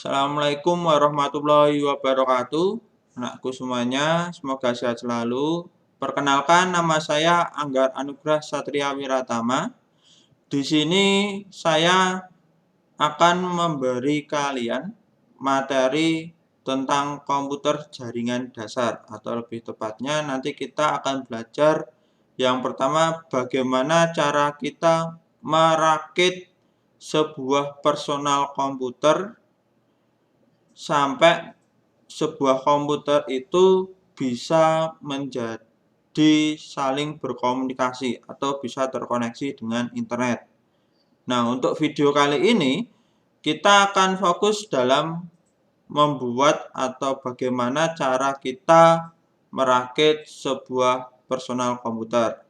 Assalamualaikum warahmatullahi wabarakatuh. Anakku semuanya, semoga sehat selalu. Perkenalkan, nama saya Anggar Anugrah Satria Wiratama. Di sini saya akan memberi kalian materi tentang komputer jaringan dasar, atau lebih tepatnya nanti kita akan belajar yang pertama, bagaimana cara kita merakit sebuah personal komputer sampai sebuah komputer itu bisa menjadi saling berkomunikasi atau bisa terkoneksi dengan internet. Nah, untuk video kali ini kita akan fokus dalam membuat atau bagaimana cara kita merakit sebuah personal komputer.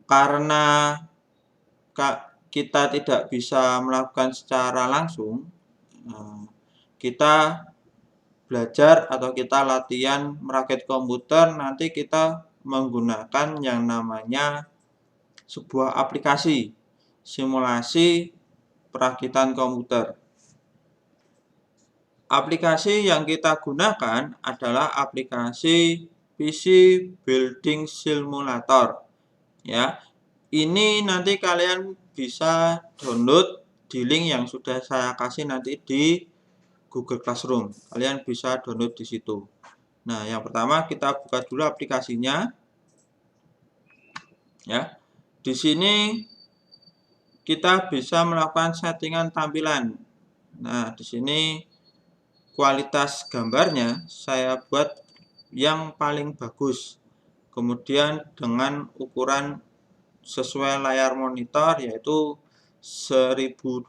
Karena kita tidak bisa melakukan secara langsung, kita belajar atau kita latihan merakit komputer, nanti kita menggunakan yang namanya sebuah aplikasi simulasi perakitan komputer. Aplikasi yang kita gunakan adalah aplikasi PC Building Simulator. Ya, ini nanti kalian bisa download di link yang sudah saya kasih nanti di Google Classroom. Kalian bisa download di situ. Nah, yang pertama kita buka dulu aplikasinya. Ya. Di sini kita bisa melakukan settingan tampilan. Nah, di sini kualitas gambarnya saya buat yang paling bagus. Kemudian dengan ukuran sesuai layar monitor yaitu 1280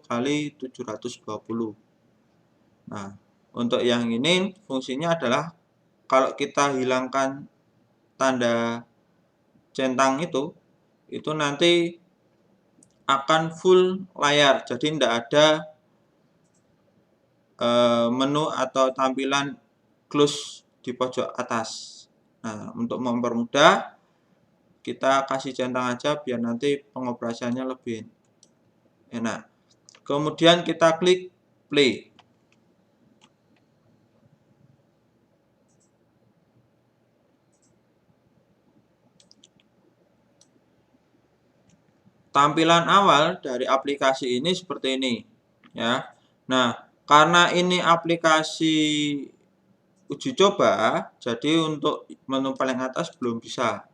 kali 720. Nah, untuk yang ini fungsinya adalah kalau kita hilangkan tanda centang itu nanti akan full layar, jadi tidak ada menu atau tampilan close di pojok atas. Nah, untuk mempermudah kita kasih centang aja biar nanti pengoperasiannya lebih enak. Kemudian kita klik play. Tampilan awal dari aplikasi ini seperti ini, ya. Nah, karena ini aplikasi uji coba, jadi untuk menu paling atas belum bisa,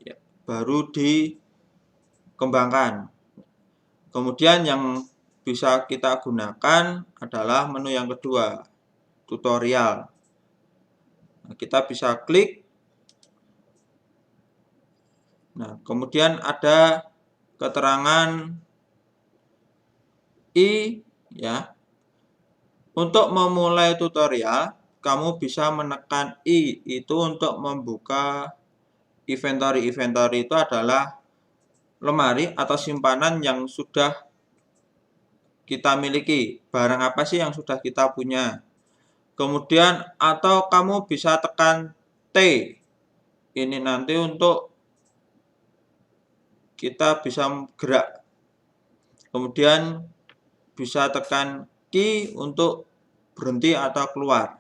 ya, baru dikembangkan. Kemudian yang bisa kita gunakan adalah menu yang kedua, tutorial. Nah, kita bisa klik. Nah, kemudian ada keterangan ya. Untuk memulai tutorial, kamu bisa menekan I, itu untuk membuka inventory. Inventory itu adalah lemari atau simpanan yang sudah kita miliki. Barang apa sih yang sudah kita punya. Kemudian, atau kamu bisa tekan T. Ini nanti untuk kita bisa gerak. Kemudian bisa tekan Q untuk berhenti atau keluar.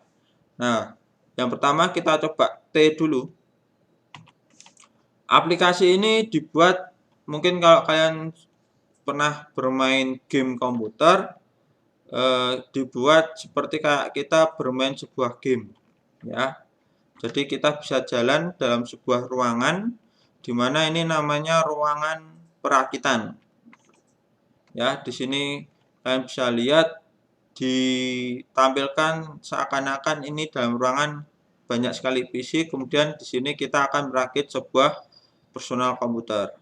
Nah, yang pertama kita coba T dulu. Aplikasi ini dibuat, mungkin kalau kalian pernah bermain game komputer, dibuat seperti kayak kita bermain sebuah game, ya. Jadi kita bisa jalan dalam sebuah ruangan, di mana ini namanya ruangan perakitan. Ya, di sini kalian bisa lihat ditampilkan seakan-akan ini dalam ruangan banyak sekali PC. Kemudian di sini kita akan merakit sebuah personal komputer.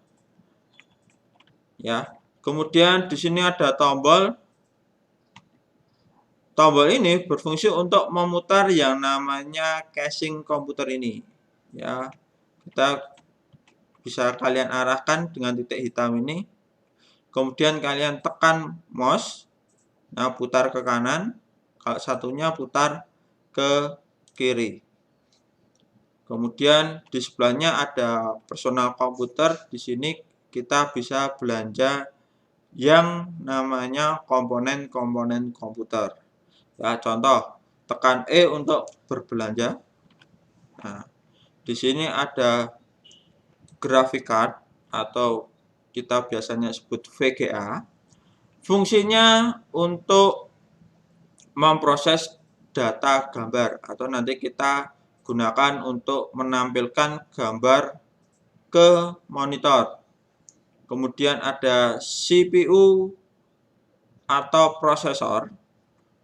Ya. Kemudian di sini ada tombol. Tombol ini berfungsi untuk memutar yang namanya casing komputer ini. Ya. Kita bisa kalian arahkan dengan titik hitam ini. Kemudian kalian tekan mouse. Nah, putar ke kanan. Kalau satunya putar ke kiri. Kemudian di sebelahnya ada personal komputer. Di sini kita bisa belanja yang namanya komponen-komponen komputer. Ya, contoh, tekan E untuk berbelanja. Nah, di sini ada graphic card atau kita biasanya sebut VGA. Fungsinya untuk memproses data gambar atau nanti kita gunakan untuk menampilkan gambar ke monitor. Kemudian ada CPU atau prosesor.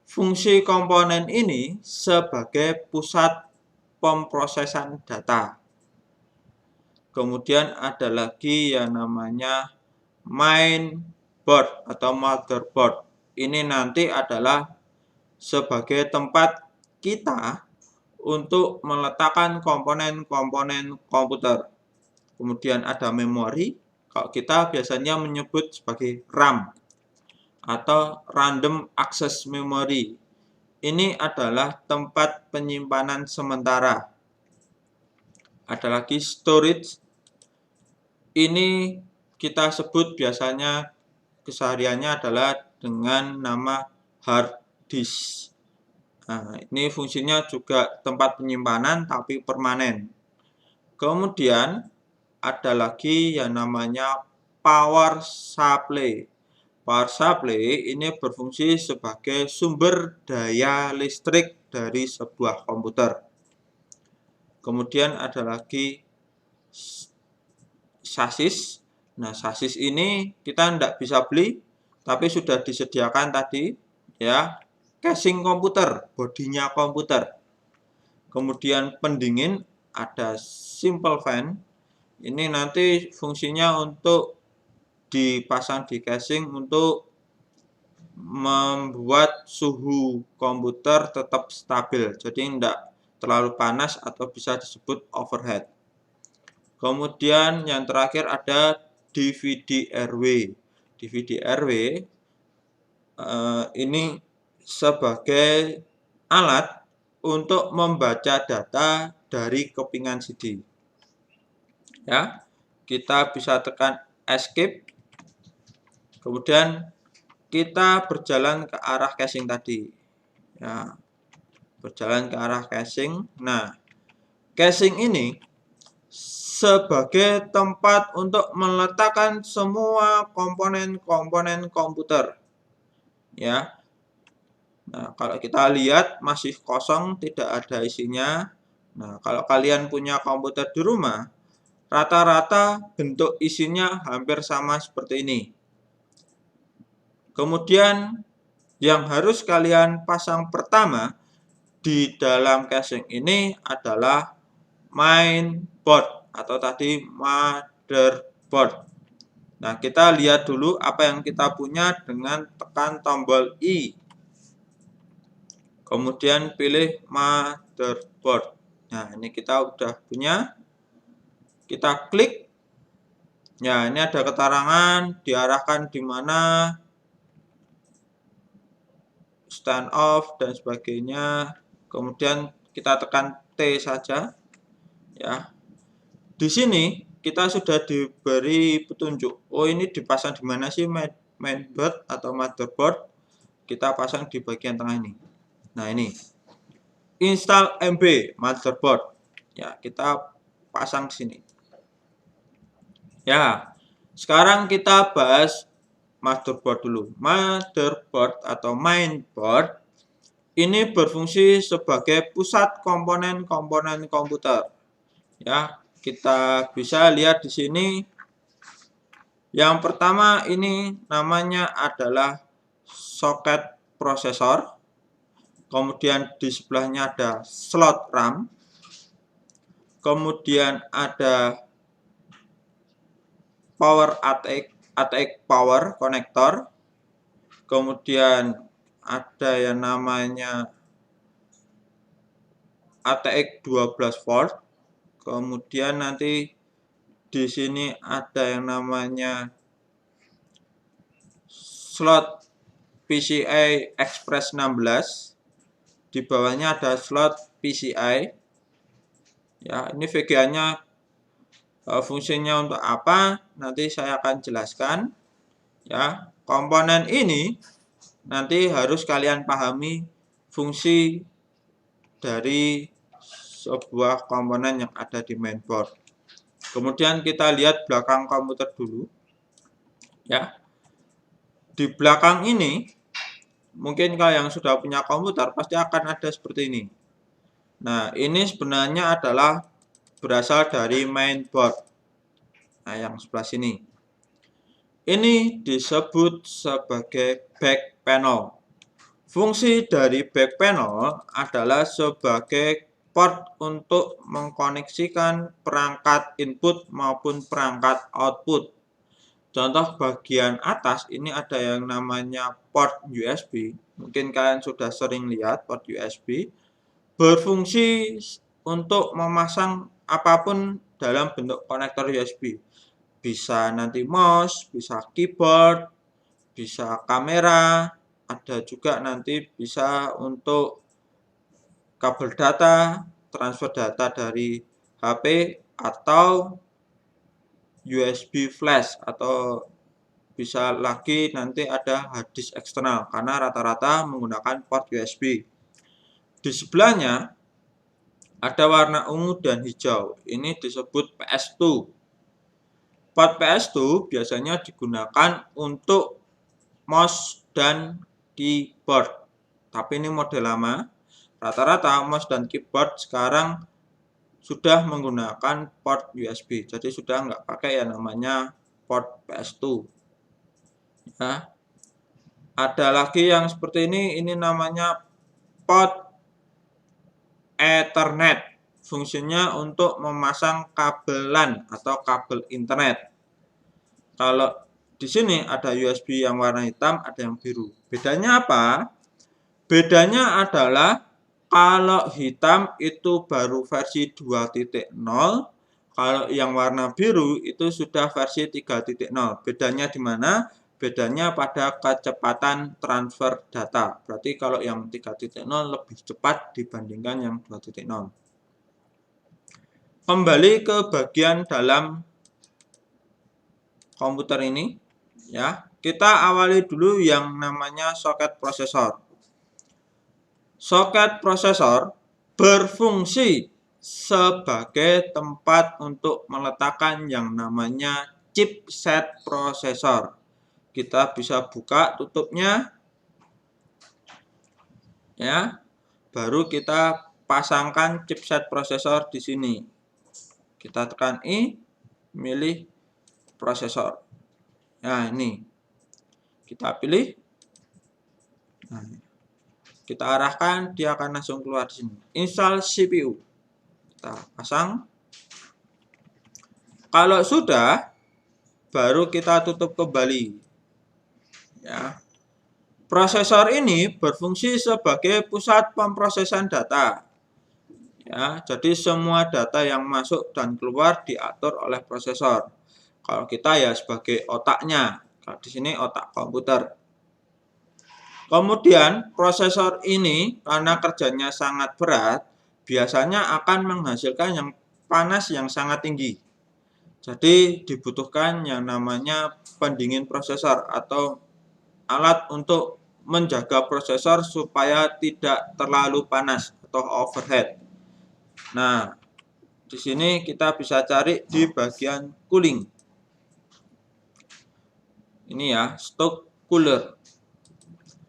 Fungsi komponen ini sebagai pusat pemrosesan data. Kemudian ada lagi yang namanya mainboard atau motherboard. Ini nanti adalah sebagai tempat kita untuk meletakkan komponen-komponen komputer. Kemudian ada memori, kalau kita biasanya menyebut sebagai RAM atau Random Access Memory. Ini adalah tempat penyimpanan sementara. Ada lagi storage. Ini kita sebut biasanya kesehariannya adalah dengan nama hard disk. Nah, ini fungsinya juga tempat penyimpanan tapi permanen. Kemudian ada lagi yang namanya power supply. Power supply ini berfungsi sebagai sumber daya listrik dari sebuah komputer. Kemudian ada lagi sasis. Nah, sasis ini kita tidak bisa beli, tapi sudah disediakan tadi, ya, casing komputer, bodinya komputer. Kemudian pendingin, ada simple fan. Ini nanti fungsinya untuk dipasang di casing untuk membuat suhu komputer tetap stabil, jadi tidak terlalu panas atau bisa disebut overheat. Kemudian yang terakhir ada DVD RW. DVD RW ini sebagai alat untuk membaca data dari kepingan CD. Ya, kita bisa tekan escape. Kemudian kita berjalan ke arah casing tadi. Ya, berjalan ke arah casing. Nah, casing ini sebagai tempat untuk meletakkan semua komponen-komponen komputer. Ya. Nah, kalau kita lihat masih kosong, tidak ada isinya. Nah, kalau kalian punya komputer di rumah, rata-rata bentuk isinya hampir sama seperti ini. Kemudian yang harus kalian pasang pertama di dalam casing ini adalah mainboard atau tadi motherboard. Nah, kita lihat dulu apa yang kita punya dengan tekan tombol I. Kemudian pilih motherboard. Nah, ini kita udah punya. Kita klik. Ya, ini ada keterangan diarahkan di mana, stand off dan sebagainya. Kemudian kita tekan T saja. Ya. Di sini kita sudah diberi petunjuk. Oh, ini dipasang di mana sih mainboard atau motherboard? Kita pasang di bagian tengah ini. Nah, ini. Install MB motherboard. Ya, kita pasang di sini. Ya. Sekarang kita bahas motherboard dulu. Motherboard atau mainboard ini berfungsi sebagai pusat komponen-komponen komputer. Ya, kita bisa lihat di sini. Yang pertama ini namanya adalah soket prosesor. Kemudian di sebelahnya ada slot RAM. Kemudian ada power ATX power connector. Kemudian ada yang namanya ATX 12 volt. Kemudian nanti di sini ada yang namanya slot PCI Express 16. Di bawahnya ada slot PCI. Ya, ini VGA-nya fungsinya untuk apa? Nanti saya akan jelaskan. Ya, komponen ini nanti harus kalian pahami fungsi dari sebuah komponen yang ada di mainboard. Kemudian kita lihat belakang komputer dulu. Ya. Di belakang ini, mungkin kalau yang sudah punya komputer pasti akan ada seperti ini. Nah, ini sebenarnya adalah berasal dari mainboard. Nah, yang sebelah sini. Ini disebut sebagai back panel. Fungsi dari back panel adalah sebagai port untuk mengkoneksikan perangkat input maupun perangkat output. Contoh bagian atas ini ada yang namanya port USB. Mungkin kalian sudah sering lihat port USB. Berfungsi untuk memasang apapun dalam bentuk konektor USB. Bisa nanti mouse, bisa keyboard, bisa kamera, ada juga nanti bisa untuk kabel data, transfer data dari HP atau USB flash, atau bisa lagi nanti ada hard disk eksternal karena rata-rata menggunakan port USB. Di sebelahnya ada warna ungu dan hijau. Ini disebut PS2. Port PS2 biasanya digunakan untuk mouse dan keyboard. Tapi ini model lama. Rata-rata mouse dan keyboard sekarang sudah menggunakan port USB. Jadi sudah nggak pakai yang namanya port PS2. Ya. Ada lagi yang seperti ini namanya port Ethernet. Fungsinya untuk memasang kabelan atau kabel internet. Kalau di sini ada USB yang warna hitam, ada yang biru. Bedanya apa? Bedanya adalah kalau hitam itu baru versi 2.0, kalau yang warna biru itu sudah versi 3.0. Bedanya di mana? Bedanya pada kecepatan transfer data. Berarti kalau yang 3.0 lebih cepat dibandingkan yang 2.0. Kembali ke bagian dalam komputer ini, ya. Kita awali dulu yang namanya soket prosesor. Soket prosesor berfungsi sebagai tempat untuk meletakkan yang namanya chipset prosesor. Kita bisa buka tutupnya, ya. Baru kita pasangkan chipset prosesor di sini. Kita tekan I, milih prosesor. Nah, ini. Kita pilih. Nah, kita arahkan, dia akan langsung keluar di sini. Install CPU. Kita pasang. Kalau sudah, baru kita tutup kembali. Ya. Prosesor ini berfungsi sebagai pusat pemrosesan data. Ya, jadi semua data yang masuk dan keluar diatur oleh prosesor. Kalau kita ya sebagai otaknya. Kalau di sini otak komputer. Kemudian prosesor ini karena kerjanya sangat berat, biasanya akan menghasilkan yang panas yang sangat tinggi. Jadi dibutuhkan yang namanya pendingin prosesor atau alat untuk menjaga prosesor supaya tidak terlalu panas atau overheat. Nah, di sini kita bisa cari di bagian cooling. Ini ya, stock cooler.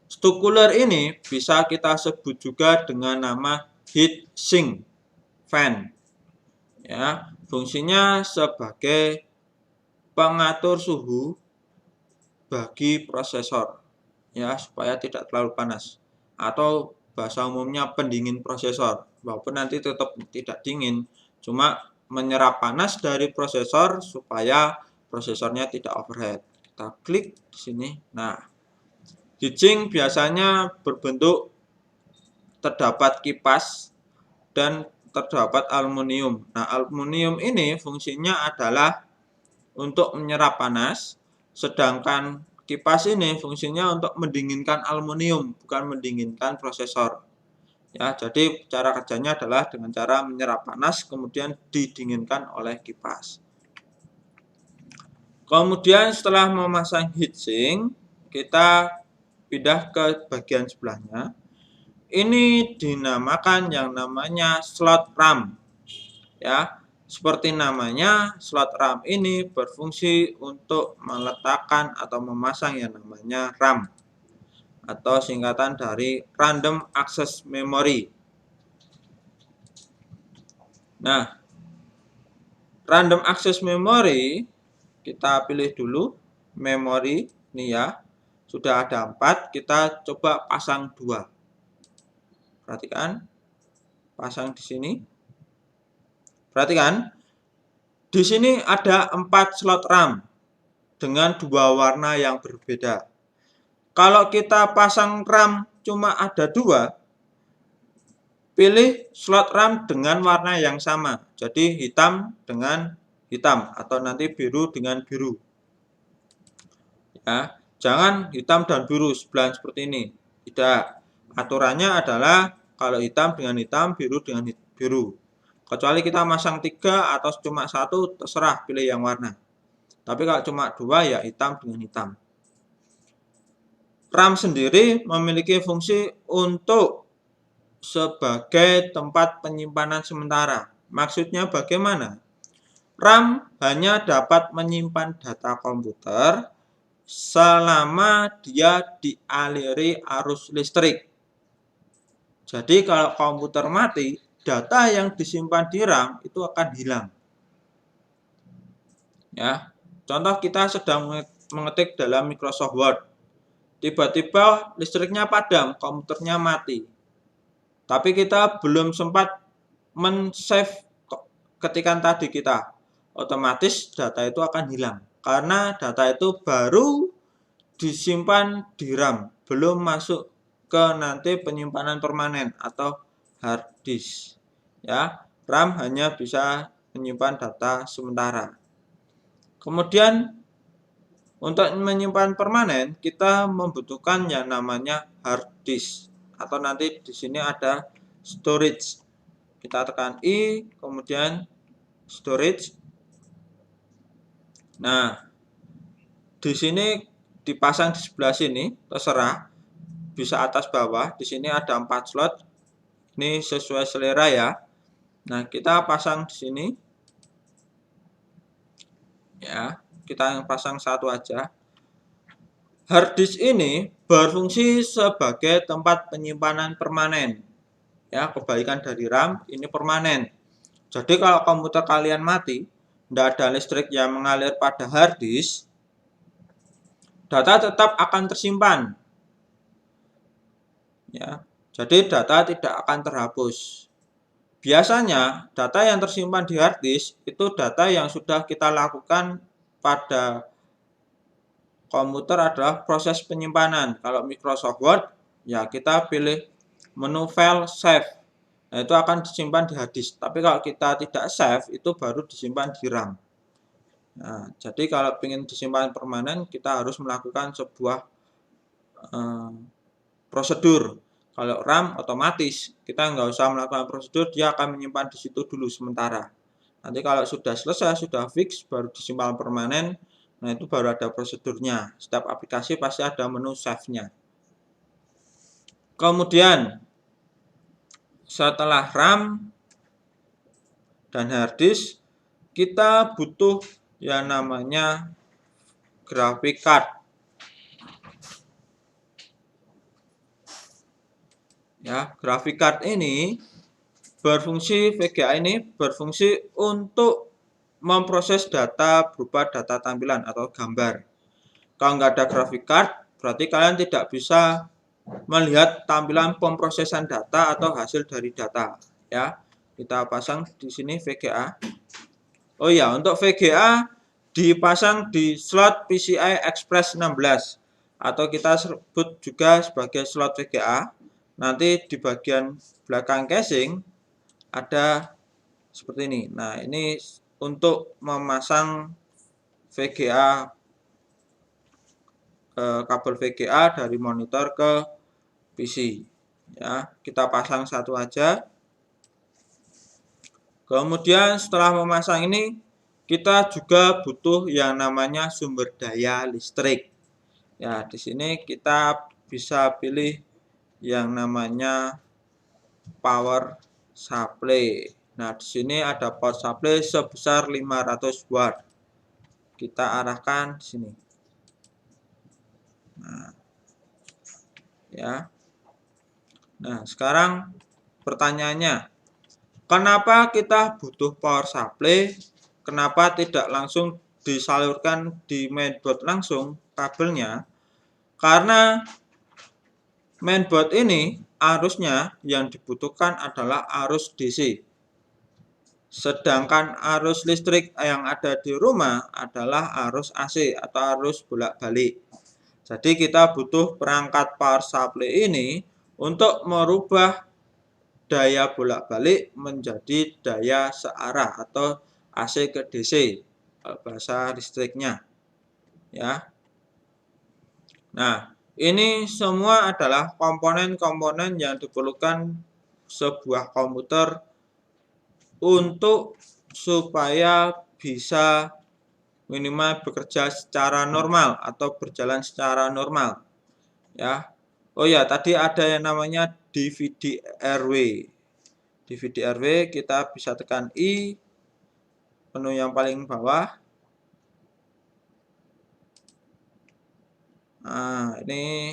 Stock cooler ini bisa kita sebut juga dengan nama heat sink fan. Ya, fungsinya sebagai pengatur suhu bagi prosesor, ya, supaya tidak terlalu panas, atau bahasa umumnya pendingin prosesor. Walaupun nanti tetap tidak dingin, cuma menyerap panas dari prosesor supaya prosesornya tidak overheat. Kita klik di sini. Nah, heatsink biasanya berbentuk terdapat kipas dan terdapat aluminium. Nah, aluminium ini fungsinya adalah untuk menyerap panas, sedangkan kipas ini fungsinya untuk mendinginkan aluminium, bukan mendinginkan prosesor. Ya, jadi cara kerjanya adalah dengan cara menyerap panas kemudian didinginkan oleh kipas. Kemudian setelah memasang heatsink, kita pindah ke bagian sebelahnya. Ini dinamakan yang namanya slot RAM. Ya, seperti namanya, slot RAM ini berfungsi untuk meletakkan atau memasang yang namanya RAM atau singkatan dari Random Access Memory. Nah, Random Access Memory kita pilih dulu memori ini ya. Sudah ada 4, kita coba pasang 2. Perhatikan, pasang di sini. Perhatikan, di sini ada 4 slot RAM dengan 2 warna yang berbeda. Kalau kita pasang RAM cuma ada 2, pilih slot RAM dengan warna yang sama. Jadi hitam dengan hitam atau nanti biru dengan biru. Ya, jangan hitam dan biru sebelahan seperti ini. Tidak. Aturannya adalah kalau hitam dengan hitam, biru dengan biru. Kecuali kita masang 3 atau cuma 1, terserah pilih yang warna. Tapi kalau cuma 2 ya hitam dengan hitam. RAM sendiri memiliki fungsi untuk sebagai tempat penyimpanan sementara. Maksudnya bagaimana? RAM hanya dapat menyimpan data komputer selama dia dialiri arus listrik. Jadi kalau komputer mati, data yang disimpan di RAM itu akan hilang. Ya, contoh kita sedang mengetik dalam Microsoft Word. Tiba-tiba listriknya padam, komputernya mati. Tapi kita belum sempat men-save ketikan tadi kita. Otomatis data itu akan hilang. Karena data itu baru disimpan di RAM, belum masuk ke nanti penyimpanan permanen atau hard disk. Ya, RAM hanya bisa menyimpan data sementara. Kemudian untuk menyimpan permanen kita membutuhkan yang namanya hard disk atau nanti di sini ada storage. Kita tekan I, kemudian storage. Nah, di sini dipasang di sebelah sini, terserah. Bisa atas bawah, di sini ada 4 slot. Ini sesuai selera ya. Nah, kita pasang di sini. Ya, kita pasang 1 aja. Hard disk ini berfungsi sebagai tempat penyimpanan permanen. Ya, kebalikan dari RAM, ini permanen. Jadi kalau komputer kalian mati, tidak ada listrik yang mengalir pada hard disk, data tetap akan tersimpan. Ya, jadi data tidak akan terhapus. Biasanya data yang tersimpan di hard disk itu data yang sudah kita lakukan pada komputer adalah proses penyimpanan. Kalau Microsoft Word, ya kita pilih menu file save. Nah, itu akan disimpan di hard disk. Tapi kalau kita tidak save, itu baru disimpan di RAM. Nah, jadi kalau ingin disimpan permanen, kita harus melakukan sebuah prosedur. Kalau RAM otomatis kita nggak usah melakukan prosedur, dia akan menyimpan di situ dulu sementara. Nanti kalau sudah selesai, sudah fix, baru disimpan permanen. Nah, itu baru ada prosedurnya. Setiap aplikasi pasti ada menu save-nya. Kemudian setelah RAM dan hard disk, kita butuh yang namanya graphic card. Ya, graphic card ini berfungsi, VGA ini berfungsi untuk memproses data berupa data tampilan atau gambar. Kalau nggak ada graphic card, berarti kalian tidak bisa melihat tampilan pemrosesan data atau hasil dari data. Ya, kita pasang di sini VGA. Oh ya, untuk VGA dipasang di slot PCI Express 16 atau kita sebut juga sebagai slot VGA. Nanti di bagian belakang casing ada seperti ini. Nah, ini untuk memasang VGA, kabel VGA dari monitor ke PC. Ya, kita pasang 1 aja. Kemudian setelah memasang ini, kita juga butuh yang namanya sumber daya listrik. Ya, di sini kita bisa pilih yang namanya power supply. Nah, di sini ada power supply sebesar 500 watt. Kita arahkan di sini. Nah, ya. Nah, sekarang pertanyaannya, kenapa kita butuh power supply? Kenapa tidak langsung disalurkan di mainboard langsung kabelnya? Karena mainboard ini arusnya yang dibutuhkan adalah arus DC. Sedangkan arus listrik yang ada di rumah adalah arus AC atau arus bolak-balik. Jadi kita butuh perangkat power supply ini untuk merubah daya bolak-balik menjadi daya searah atau AC ke DC, bahasa listriknya. Ya. Nah, ini semua adalah komponen-komponen yang diperlukan sebuah komputer untuk supaya bisa minimal bekerja secara normal atau berjalan secara normal. Ya. Oh ya, tadi ada yang namanya DVD-RW. DVD-RW kita bisa tekan I, menu yang paling bawah. Nah, ini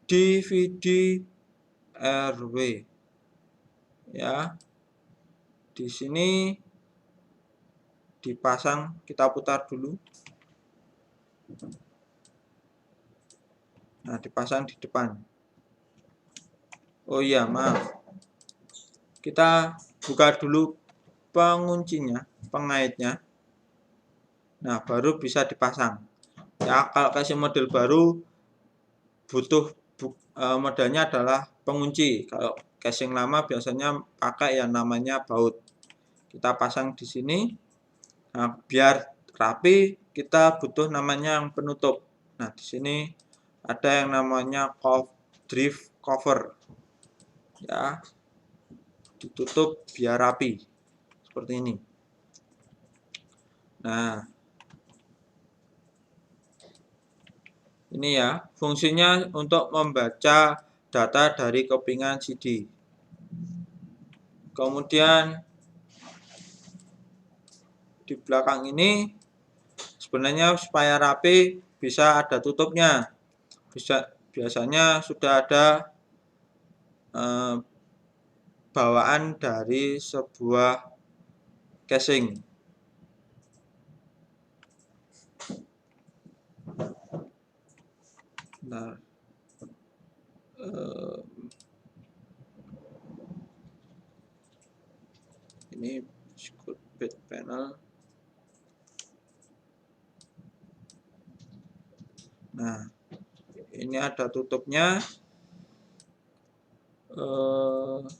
DVD-RW. Ya. Di sini dipasang, kita putar dulu. Nah, dipasang di depan. Oh iya, maaf. Kita buka dulu penguncinya, pengaitnya. Nah, baru bisa dipasang. Ya, kalau kasih model baru butuh modelnya adalah pengunci. Kalau casing lama biasanya pakai yang namanya baut. Kita pasang di sini. Nah, biar rapi kita butuh namanya yang penutup. Nah, di sini ada yang namanya drift cover. Ya. Ditutup biar rapi. Seperti ini. Nah, ini ya, fungsinya untuk membaca data dari kepingan CD. Kemudian di belakang ini sebenarnya supaya rapi bisa ada tutupnya. Biasanya sudah ada bawaan dari sebuah casing. Nah, ini bed panel. Nah, ini ada tutupnya.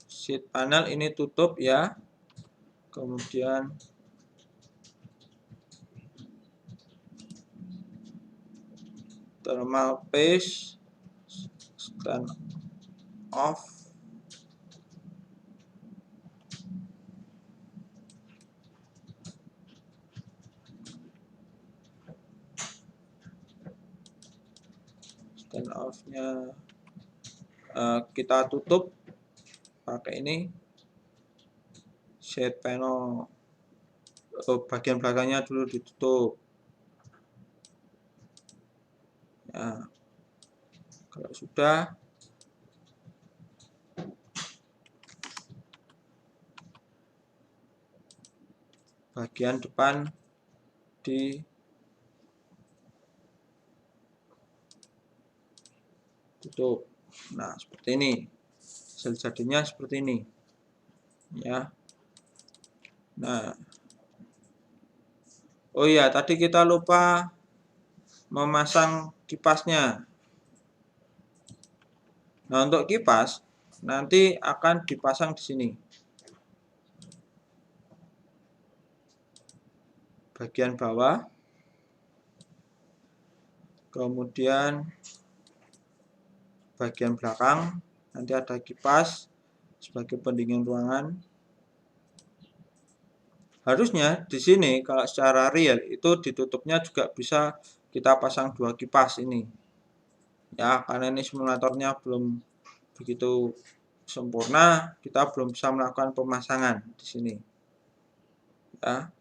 Sheet panel ini tutup ya. Kemudian thermal paste, stand off. Stand off-nya kita tutup pakai ini. Sheet panel bagian belakangnya dulu ditutup. Nah, kalau sudah, bagian depan ditutup. Nah, seperti ini. Hasil jadinya seperti ini. Ya. Nah. Oh iya, tadi kita lupa memasang kipasnya. Nah, untuk kipas nanti akan dipasang di sini. Bagian bawah. Kemudian bagian belakang nanti ada kipas sebagai pendingin ruangan. Harusnya di sini kalau secara real itu ditutupnya juga bisa kita pasang 2 kipas ini. Ya, karena ini simulatornya belum begitu sempurna, kita belum bisa melakukan pemasangan di sini. Ya.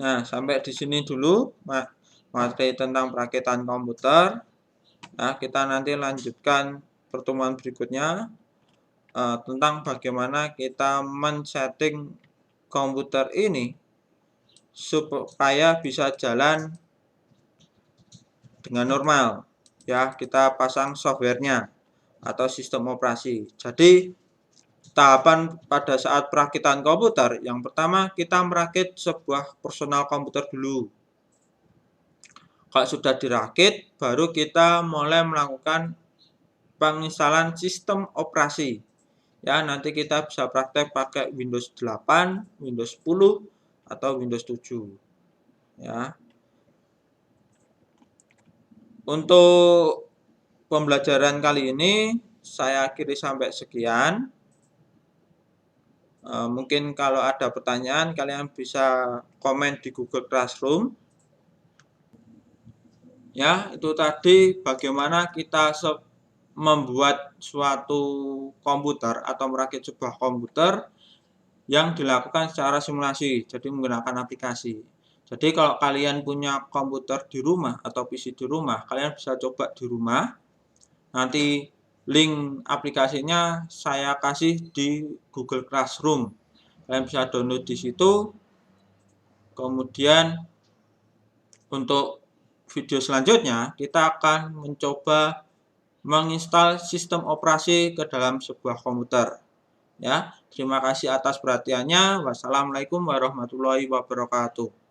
Nah, sampai di sini dulu materi tentang perakitan komputer. Nah, kita nanti lanjutkan pertemuan berikutnya tentang bagaimana kita men-setting komputer ini supaya bisa jalan dengan normal. Ya, kita pasang softwarenya atau sistem operasi. Jadi, tahapan pada saat perakitan komputer, yang pertama kita merakit sebuah personal komputer dulu. Kalau sudah dirakit, baru kita mulai melakukan penginstalan sistem operasi. Ya, nanti kita bisa praktek pakai Windows 8, Windows 10, atau Windows 7. Ya. Untuk pembelajaran kali ini, saya akhiri sampai sekian. Mungkin kalau ada pertanyaan, kalian bisa komen di Google Classroom. Ya, itu tadi bagaimana kita membuat suatu komputer atau merakit sebuah komputer yang dilakukan secara simulasi, jadi menggunakan aplikasi. Jadi kalau kalian punya komputer di rumah atau PC di rumah, kalian bisa coba di rumah. Nanti link aplikasinya saya kasih di Google Classroom. Kalian bisa download di situ. Kemudian untuk video selanjutnya kita akan mencoba menginstal sistem operasi ke dalam sebuah komputer. Ya, terima kasih atas perhatiannya. Wassalamualaikum warahmatullahi wabarakatuh.